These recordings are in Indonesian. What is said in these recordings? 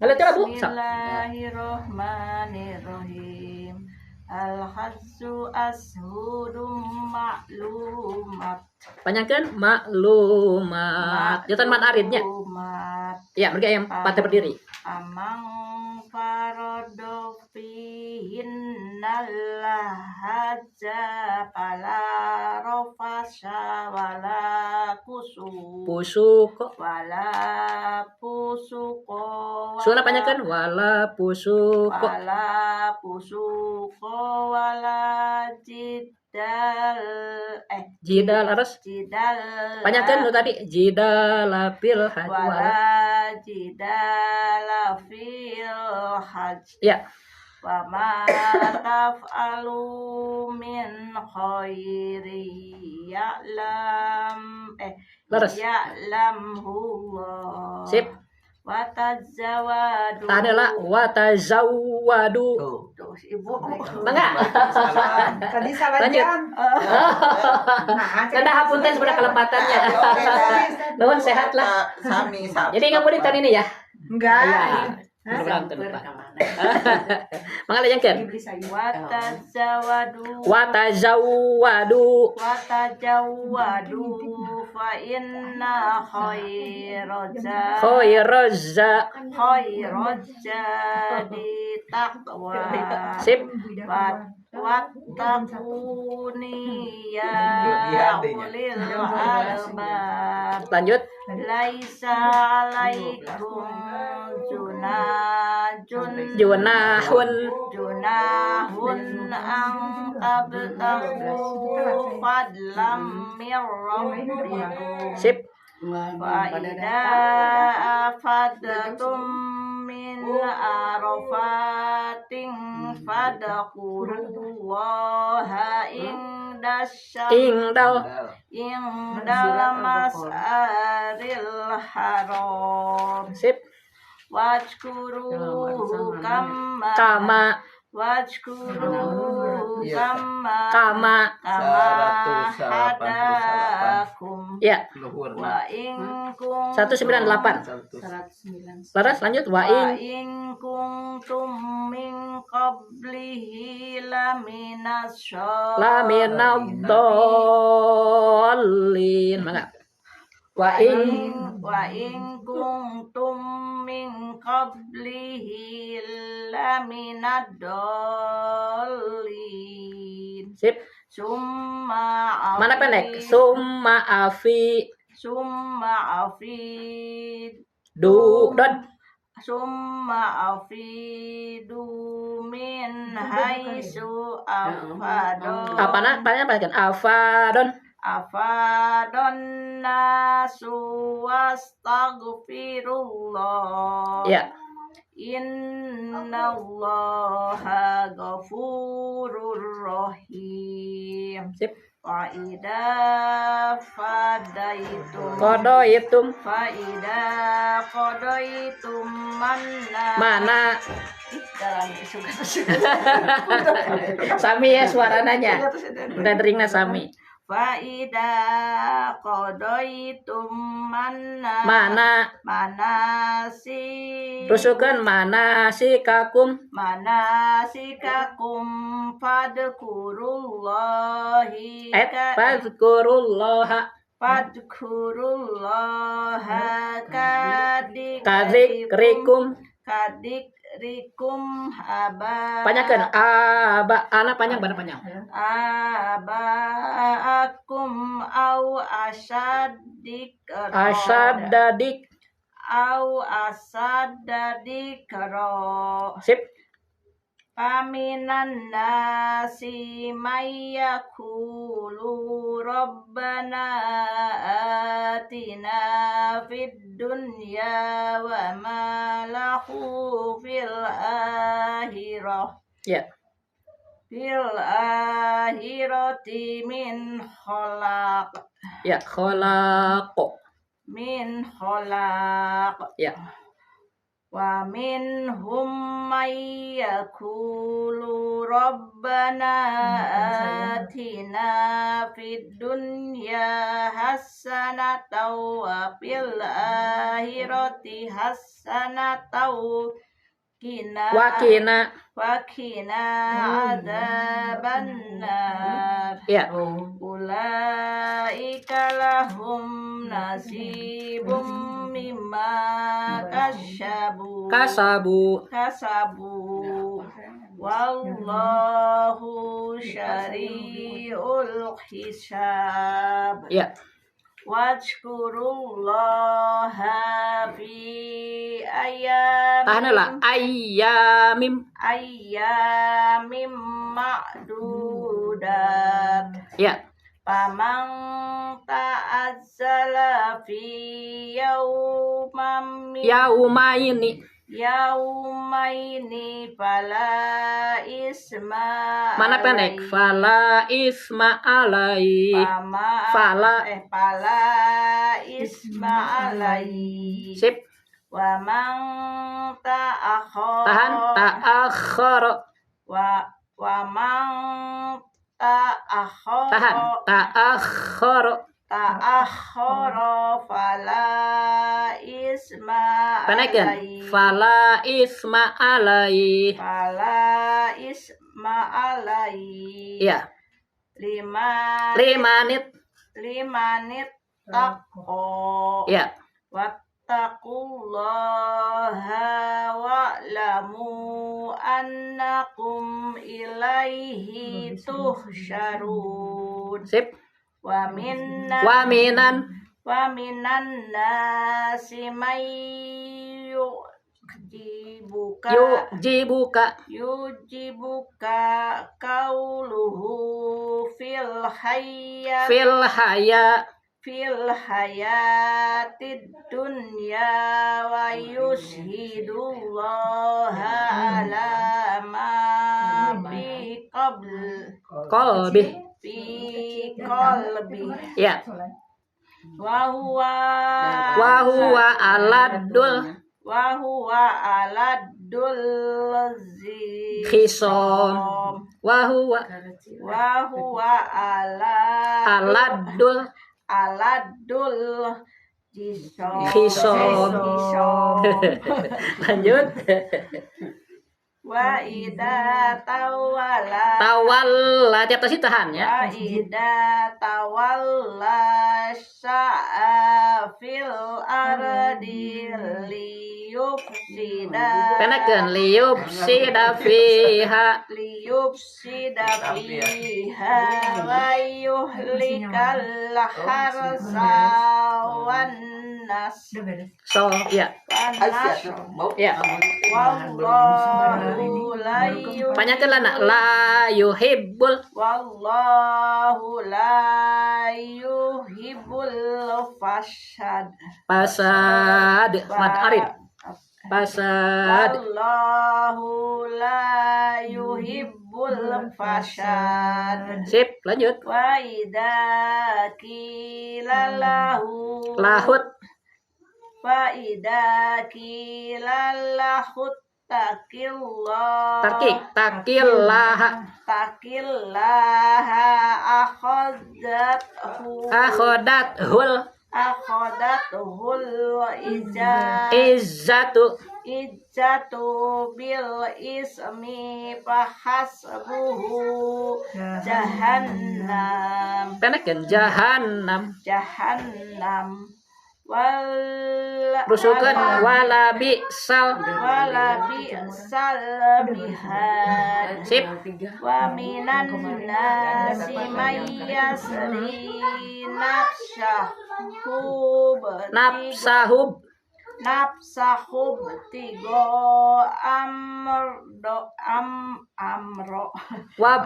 Lalu coba Bu. Bismillahirrahmanirrahim. Al-hajju ashhurum ma'lumat. Panjangkan maklumat. Jutaan mat aridnya. Ya, mereka yang patah berdiri. Amang farodo fihinnal hajja fala rafasha wala Pusuko. wala pusuko Suara panjangkan wala pusuko. wala Jidal harus panjangkan lu tadi jidal fil hajj wala jidal fil hajj. Ya. Wa ma taf'alu min khairi ya'lamhullah. Sip. Watazawadu. Adalah watazawadu. Tuh, Ibu. Enggak. Tadi salah Lanjut. jam. Tanda hapunten sudah kelepatannya. Nuhun sehat lah. Sami. Jadi nggak boleh kan ini ya? Enggak. Ya. Mangala yang kan? Watazawadu fa inna khairaja di taqwa. Sip. Wattaquni ya ulil albab. Lanjut. Laisa alaikum junahun ang tabtahu fadlam mir rabbikum. Sip. Fa idza afadatum min arafatin fadqurullaha Ingdal mas'aril haram. Sip. Wajkuru kama hadakum. Ya. Wa in kuntum 198. Laras lanjut wa in kuntum min qablihi laminadhdallin. Mangga. Wa in kuntum min qablihi laminadhdallin. Sip. Mana pendek? Summa afi don. Summa afidu min haitsu afadon. Apanya kan? Afadon nasu wastaghfirullah. Ya. Innallaha ghafurur rahim. Sip. Wa idza qadaitum mana sami ya suarananya udah deringna sami. Fa idza qadaitum mana rusukan manasikakum fadkurullaha kadikrikum panjangkan anak panjang badan panjang abaakum au asadadikro. Sip. Paminan nasi mayyakulu rabbana atina fid dunya wa ma lahu fil akhirah. Ya. Fil akhirati min khalaq. Ya, khalaq. Min khalaq. Ya. wa minhum may yaqulu rabbana atina fid dunya hasanatan wa fil akhirati hasanatan Wakina. wakina adzabannar. Ya. Ulaika lahum nasibum mimma Kasabu. wallahu syari'ul hisab. Ya. Wajkurullaha fi ayyamin Tahanlah. Ayyamim. ma'dudat. Ya. Pamang ta'azzala fi yaumaini fala isma Mana pendek? Fala isma alai. Fala. Fala isma alai. Sip. Wa man ta'akhara. Tahan. Ta'akhara. Wa man ta'akhara. Tahan. Ta'akhara. Ta'akhara fala isma Pendekkan. alai. Fala isma alai. Fala isma alai. Ya. 5 menit taqo. Ya. Wattaqullaha wa'lamu annakum ilaihi tuhsyarun. Sip. Wa Minan. minan nasi may Yujibuka. yujibuka qauluhu fil hayatid dunya wa yushhidullaha ala ma fi Qalbi. qalbi Ya. wa huwa aladul Khisom. Wa huwa aladul Khisom. Lanjut. Wa idza Tawalla. Tiap tasi tahan ya. Wa idza tawalla sa'a fil ardi liyufsida. Pendekkan. Liyufsida fiha. Wa yuhlikal harsa wan nas. So, ya. Ya. Wallahu la Panjangkanlah nak. La yuhibbul. Wallahu la yuhibbul fasad. Mad arif. Fasad. Wallahu la yuhibbul fasad. Sip, lanjut. Wa idza qila lahu Lahut. Wa idza qila lahu Takillah. Takillaha. Akhodathul. Izzatu. Bil ismi fahasbuhu jahannam. Pendekkan. Jahannam. Rusukan. Wala bi'sal mihad. Sip. Wa minan nasi may yasri nafsahub tigo amro Wab.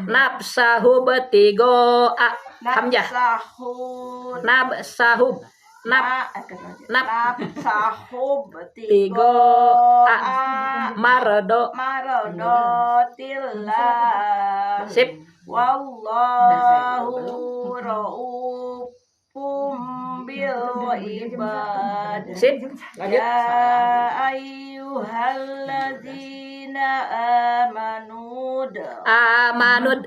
Nafsahu betigo a. Hamzah. Nafsahub. nafsahub Tigo a. Mardo. tillah. Sip. Wallahu ra'ufum bil ibad. Sip, lanjut. Ya ayyuhalladzina amanu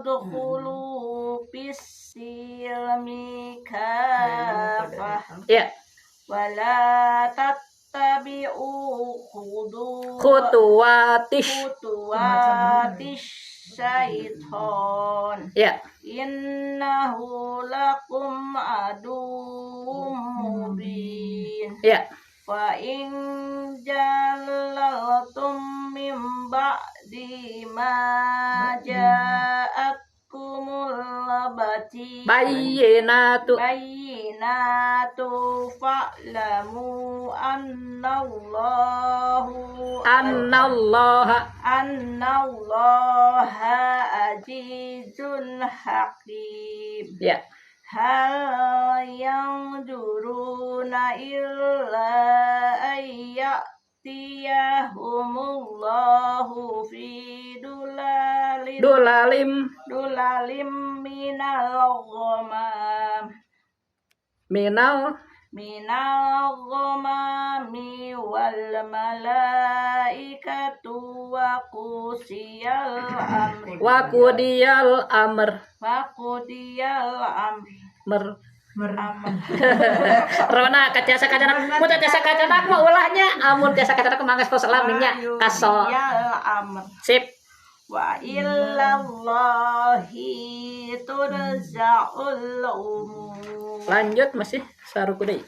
dukhulu fis-silmi kafah Ya, wala tattabi'u khutuwatish. khutuwatis syaiton Ya, innahu lakum aduwwum mubin. ya. Fa in jalaltum min ba'di ma ja'akumul Bayyinatu. bayyinatu fa'lamu Annallaha annallaha azizun hakim. ya. Hal yanzuruna illa ayyatiyahumullahu fi Dulalim dulalim minal ghamami wal malaikatu wa qusiyal amri wa qudiyal amr. Rona katiasa kacanak, mun tiasa kacanak mah ulahnya, amun tiasa kacanak manggas pos laminnya kaso. Sip. Wa illallahi tudza'ul umur. Lanjut masih saruku deui.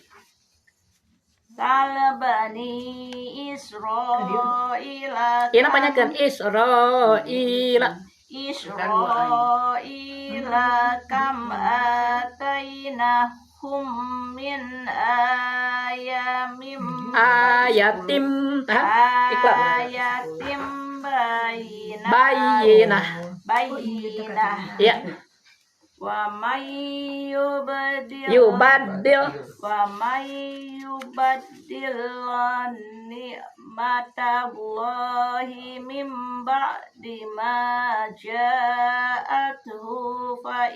Salbani Israila. Ieu panyakeun Israila. Israila kam atainahum min Ayatim iklan. ayatim Bayyinah. Ya. Wa may yubaddil ni'matallahi min ba'di ma ja'athu fa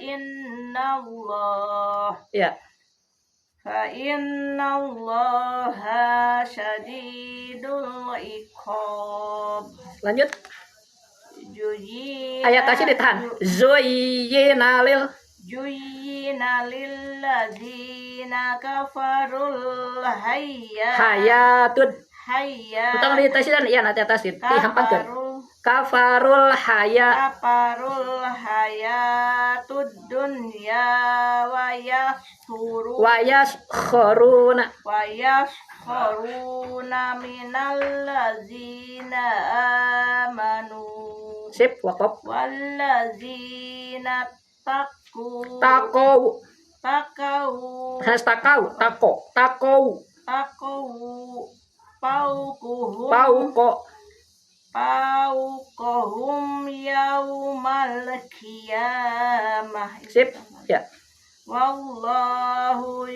innallaha syadidul iqab. Lanjut. Ayat tadi ditahan. Zuyyina lilladzina kafarul hayatud. Utang di tasid dan iya nanti atas itu dihampangkeun. Kafarul hayatud dunya wa yaskharuna minal ladzina amanu. Sip, wakop. Walladzina Takau. Paukohum yaumal qiyamah. Sip, ya. Wallahu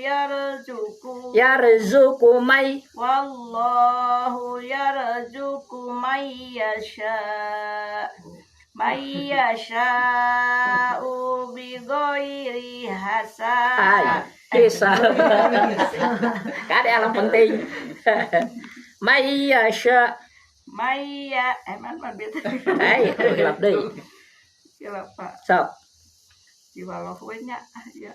yarzuqu may yasha'u bighairi Kisah. Kade alam penting. Itu hilap deui. Hilap Pak. Sok. Diwaloh we nya ya.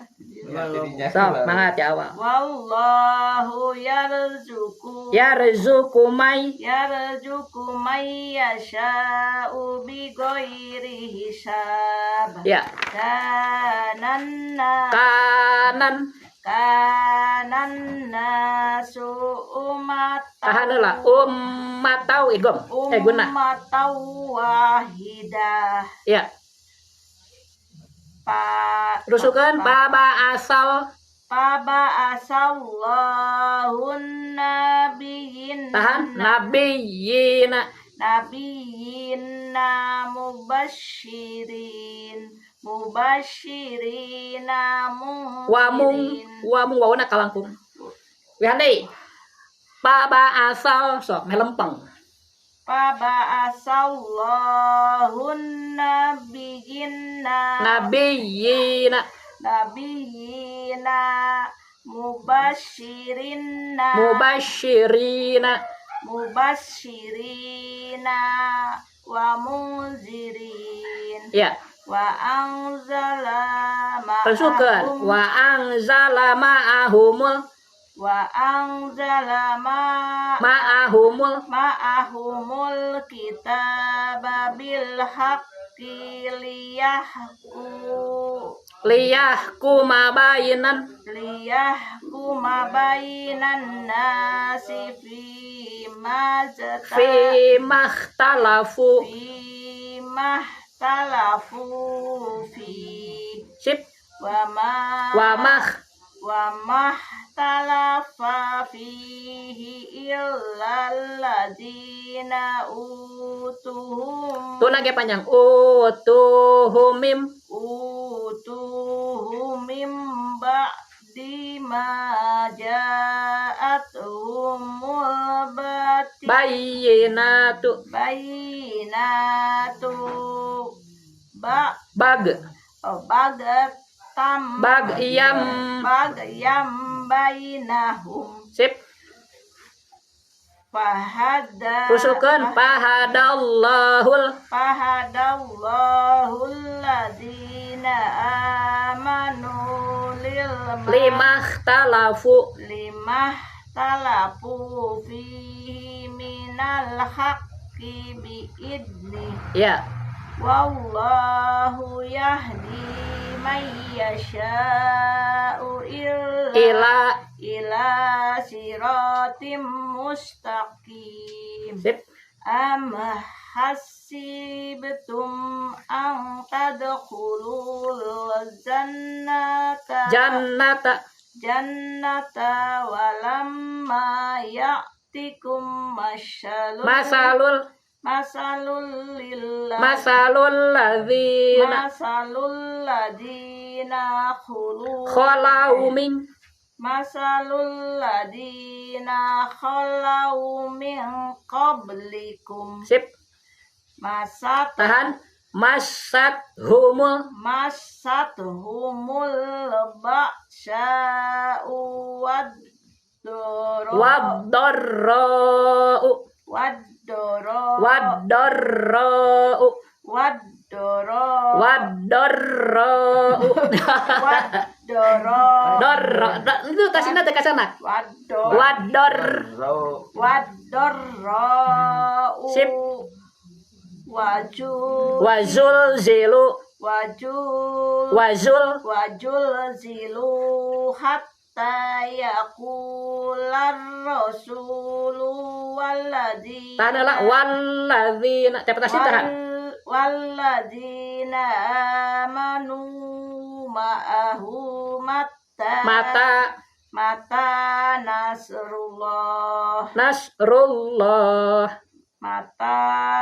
Sok, mangga ti awal. Wallahu Yarzuqu may yasha'u bighairi hisab. Ya. Kanan nasu tahan heula ummatau igom guna ummatau wahidah. Ya. Rusukan baba asallahun nabiyyin tahan nabiyina mubashirina wamu wauna kalangkung wihande baba asal sok melempeng Baba asallahun nabiyina nabiyina mubasyirina mubasyirina wa munzirin Ya. wa anzala Teruskan. Wa anzala ma'ahumul ma'ahumul kitaba bil haqqi liyahkuma bainan nasi fi makhtalafu fi sip wa mahtalafa fihi illal ladzina utuhum tuh lagi panjang utuhum mim ba'di ma ja'atuhumul bayyinatu bagyam bainahum sip Rusukan fahadallahul ladzina amanu limakhtalafu fihi minal haqqi biidni ya wallahu yahdi man yasha'u ila siratim mustaqim sip am hasibtum an tadkhulul jannata walamma ya'tikum masalul ladzina khalau min qablikum sip tahan masathumul ba'sya'u itu tasina teh kasana sip wajul zilu hatta yaqular rasulu walladzina cepat tahan walladzina amanu ma'ahu mata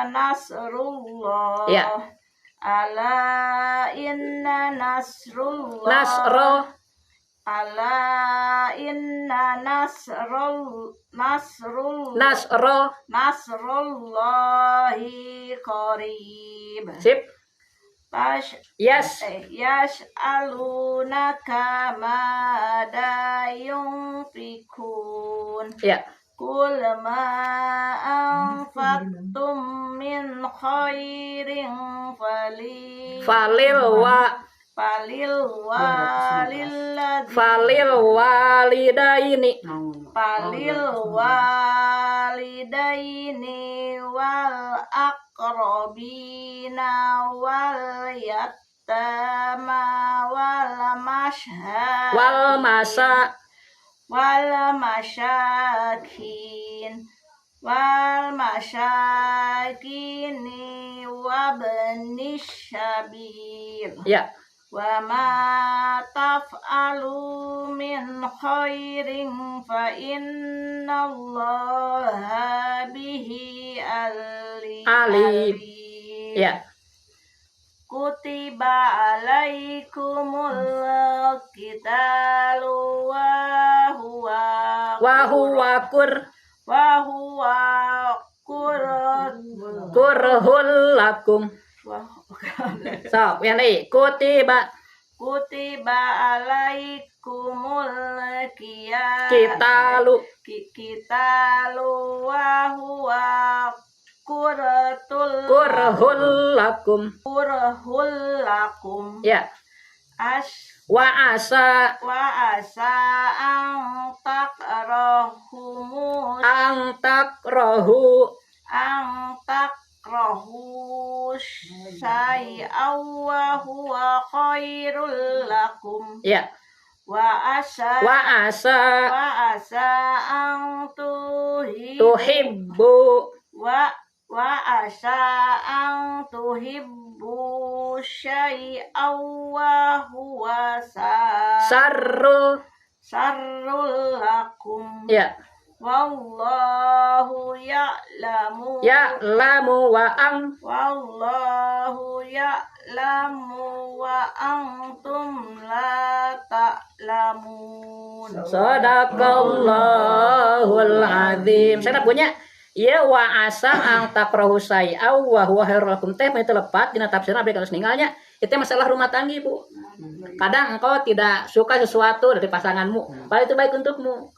nasrullah ya ala inna nasrullahi qarib sip yas'alunaka mada yunfikun ya Kul ma anfaqtum min khairin falil walidaini wal aqrabina wal yattama wal masyakini wabnis syabil ya wa ma taf'alu min khairin fa innallaha bihi alim ya kutiba alaikumul qitalu wa huwa kurhul lakum. So, yang ini kutiba kutiba alaikumul Kita lu qitalu wa huwa kurhul lakum ya wa asa ang takrahu syai'aw wa huwa khairul lakum ya wa asa ang tuhibbu wa asa ang tuhibbu syai'aw wa huwa sarrul lakum ya wallahu ya'lamu wa antum la ta'lamun. Sadaqallahul azim. Saya punya ya wa asa ang takrahu syai'aw wa huwa khairul lakum teh itu lepat dina tafsirna abdi kalau ninggalnya itu masalah rumah tangga Bu. Kadang engkau tidak suka sesuatu dari pasanganmu, padahal itu baik untukmu.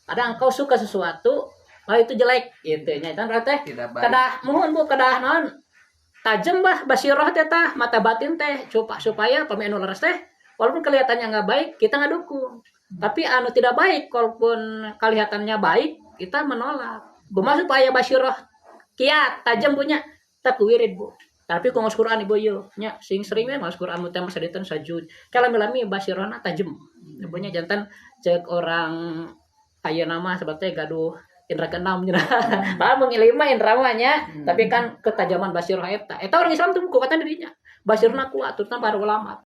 Kadang engkau suka sesuatu, padahal itu jelek gitu nya. Kan berarti kadah mohon Bu, kadah naon tajem bah basirah teh tah mata batin teh supaya pami anu leres teh walaupun kelihatannya nggak baik kita nggak dukung, tapi anu tidak baik walaupun kelihatannya baik kita menolak. Buma supaya basirah kiat tajam punya tak wirid Bu. Tapi ku ngos Quran ibu yo nya sing sering we ngos Quran mu teh masa ditan sajud. Kalami basirahna tajam. Ibunya jantan cek orang aya nama sebabnya gaduh indra keenam nya. Padahal mung 5 indra mah nya, tapi kan ketajaman basirah eta. Eta orang Islam tuh ku kata dirinya. Basirna kuat terutama para ulama.